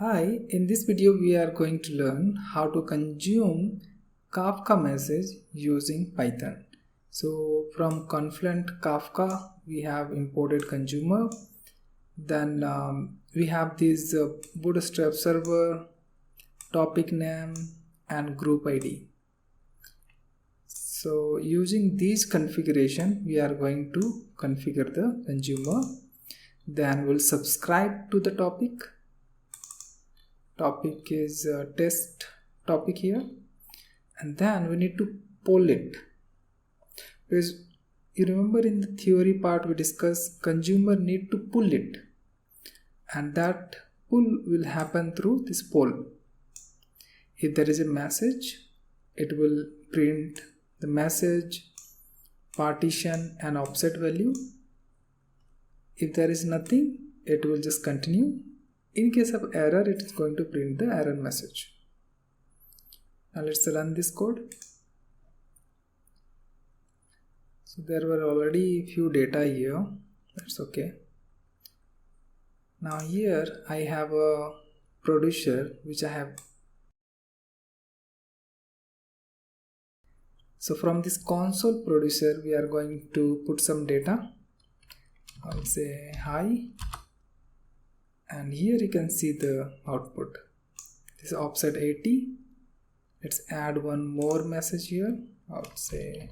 Hi, in this video we are going to learn how to consume Kafka message using Python. So from Confluent Kafka we have imported consumer. Then we have this bootstrap server, topic name and group ID. So using these configuration we are going to configure the consumer. Then we'll subscribe to the topic is test topic here, and then we need to poll it, because you remember in the theory part we discussed consumer need to pull it, and that pull will happen through this poll. If there is a message, it will print the message, partition and offset value. If there is nothing, it will just continue. In case of error, it is going to print the error message. Now let's run this code. So there were already few data here. That's okay. Now here I have a producer which I have. So from this console producer we are going to put some data. I'll say hi. And here you can see the output. This is offset 80. Let's add one more message here. I'll say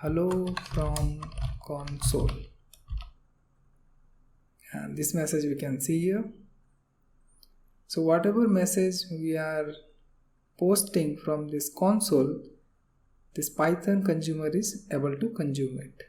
hello from console. And this message we can see here. So whatever message we are posting from this console, this Python consumer is able to consume it.